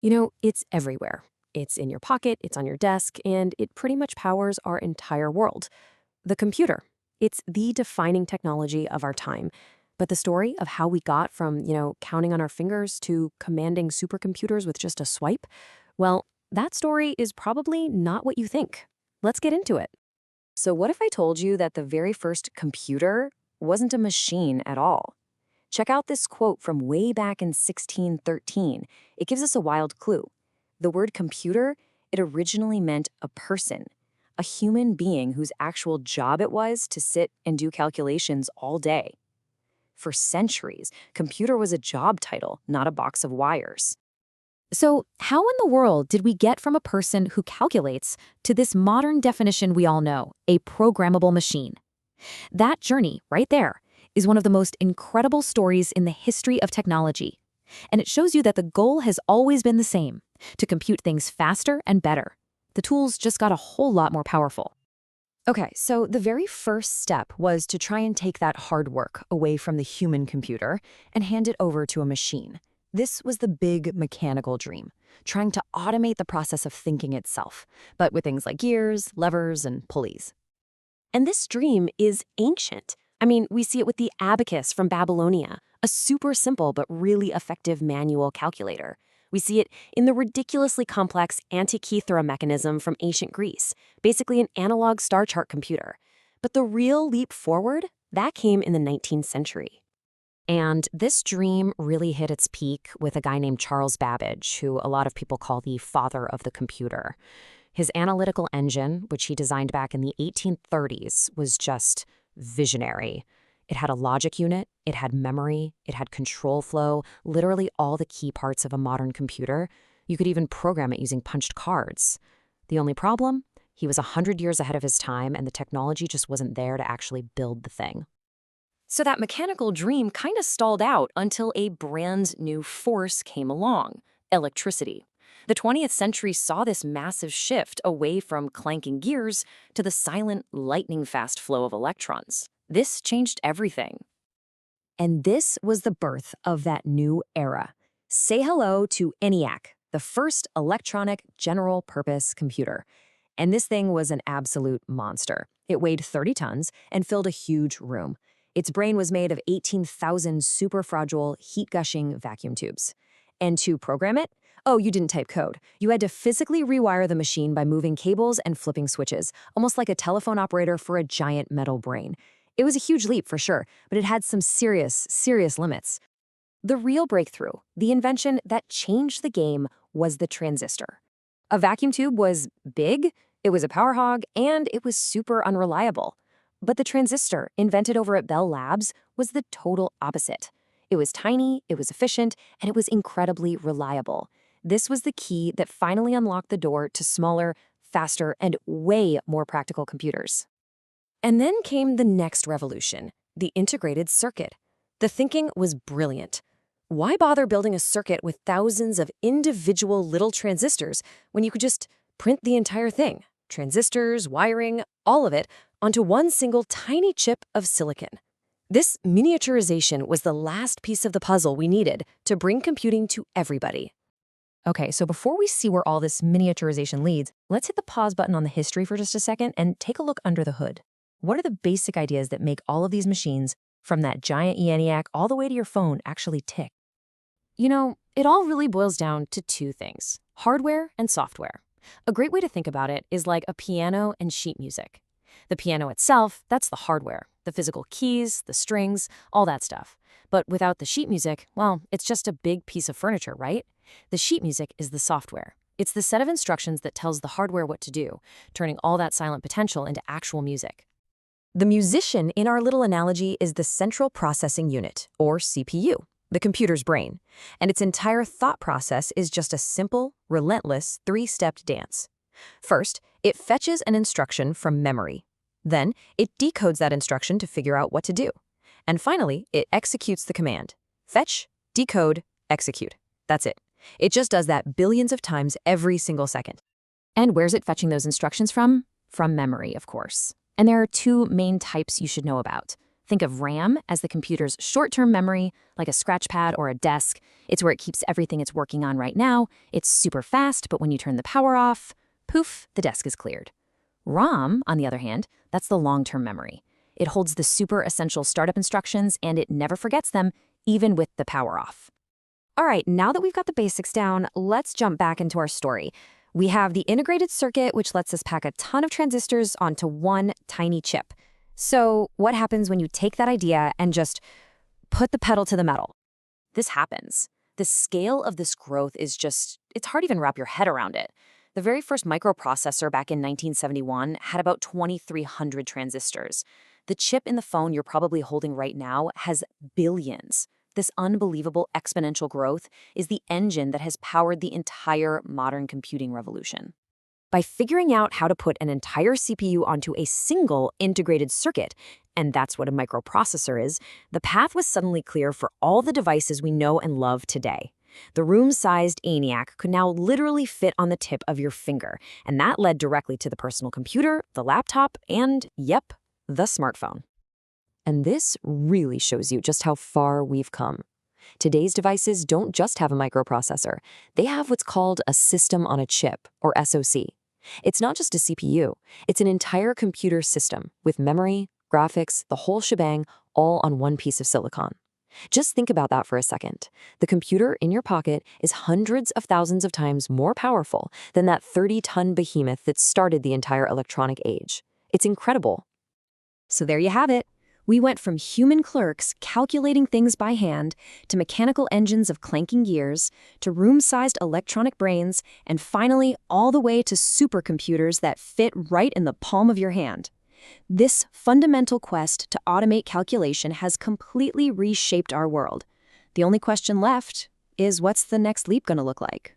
It's everywhere. It's in your pocket, it's on your desk, and it pretty much powers our entire world. The computer. It's the defining technology of our time. But the story of how we got from, counting on our fingers to commanding supercomputers with just a swipe, well, that story is probably not what you think. Let's get into it. So what if I told you that the very first computer wasn't a machine at all? Check out this quote from way back in 1613. It gives us a wild clue. The word computer, it originally meant a person, a human being whose actual job it was to sit and do calculations all day. For centuries, computer was a job title, not a box of wires. So, how in the world did we get from a person who calculates to this modern definition we all know, a programmable machine? That journey, right there, is one of the most incredible stories in the history of technology. And it shows you that the goal has always been the same, to compute things faster and better. The tools just got a whole lot more powerful. Okay, so the very first step was to try and take that hard work away from the human computer and hand it over to a machine. This was the big mechanical dream, trying to automate the process of thinking itself, but with things like gears, levers, and pulleys. And this dream is ancient. We see it with the abacus from Babylonia, a super simple but really effective manual calculator. We see it in the ridiculously complex Antikythera mechanism from ancient Greece, basically an analog star chart computer. But the real leap forward, that came in the 19th century. And this dream really hit its peak with a guy named Charles Babbage, who a lot of people call the father of the computer. His analytical engine, which he designed back in the 1830s, was just visionary. It had a logic unit, it had memory, it had control flow, literally all the key parts of a modern computer. You could even program it using punched cards. The only problem? He was 100 years ahead of his time, and the technology just wasn't there to actually build the thing. So that mechanical dream kind of stalled out until a brand new force came along: electricity. The 20th century saw this massive shift away from clanking gears to the silent, lightning-fast flow of electrons. This changed everything. And this was the birth of that new era. Say hello to ENIAC, the first electronic general-purpose computer. And this thing was an absolute monster. It weighed 30 tons and filled a huge room. Its brain was made of 18,000 super fragile, heat-gushing vacuum tubes. And to program it? Oh, you didn't type code. You had to physically rewire the machine by moving cables and flipping switches, almost like a telephone operator for a giant metal brain. It was a huge leap for sure, but it had some serious limits. The real breakthrough, the invention that changed the game, was the transistor. A vacuum tube was big, it was a power hog, and it was super unreliable. But the transistor, invented over at Bell Labs, was the total opposite. It was tiny, it was efficient, and it was incredibly reliable. This was the key that finally unlocked the door to smaller, faster, and way more practical computers. And then came the next revolution, the integrated circuit. The thinking was brilliant. Why bother building a circuit with thousands of individual little transistors when you could just print the entire thing, transistors, wiring, all of it, onto one single tiny chip of silicon? This miniaturization was the last piece of the puzzle we needed to bring computing to everybody. Okay, so before we see where all this miniaturization leads, let's hit the pause button on the history for just a second and take a look under the hood. What are the basic ideas that make all of these machines, from that giant ENIAC all the way to your phone, actually tick? It all really boils down to two things: hardware and software. A great way to think about it is like a piano and sheet music. The piano itself, that's the hardware, the physical keys, the strings, all that stuff. But without the sheet music, well, it's just a big piece of furniture, right? The sheet music is the software. It's the set of instructions that tells the hardware what to do, turning all that silent potential into actual music. The musician in our little analogy is the central processing unit, or CPU, the computer's brain, and its entire thought process is just a simple, relentless, three-stepped dance. First, it fetches an instruction from memory. Then, it decodes that instruction to figure out what to do. And finally, it executes the command. Fetch, decode, execute. That's it. It just does that billions of times every single second. And where's it fetching those instructions from? From memory, of course. And there are two main types you should know about: Think of RAM as the computer's short-term memory, like a scratch pad or a desk. It's where it keeps everything it's working on right now. It's super fast, but when you turn the power off, poof, the desk is cleared. ROM, on the other hand, that's the long-term memory. It holds the super essential startup instructions, and it never forgets them, even with the power off. All right, now that we've got the basics down, let's jump back into our story. We have the integrated circuit, which lets us pack a ton of transistors onto one tiny chip. So what happens when you take that idea and just put the pedal to the metal? This happens. The scale of this growth is it's hard to even wrap your head around it. The very first microprocessor back in 1971 had about 2,300 transistors. The chip in the phone you're probably holding right now has billions. This unbelievable exponential growth is the engine that has powered the entire modern computing revolution. By figuring out how to put an entire CPU onto a single integrated circuit, and that's what a microprocessor is, the path was suddenly clear for all the devices we know and love today. The room-sized ENIAC could now literally fit on the tip of your finger, and that led directly to the personal computer, the laptop, and, yep, the smartphone. And this really shows you just how far we've come. Today's devices don't just have a microprocessor. They have what's called a system on a chip, or SoC. It's not just a CPU. It's an entire computer system with memory, graphics, the whole shebang, all on one piece of silicon. Just think about that for a second. The computer in your pocket is hundreds of thousands of times more powerful than that 30-ton behemoth that started the entire electronic age. It's incredible. So there you have it. We went from human clerks calculating things by hand to mechanical engines of clanking gears to room-sized electronic brains and finally all the way to supercomputers that fit right in the palm of your hand. This fundamental quest to automate calculation has completely reshaped our world. The only question left is, what's the next leap going to look like?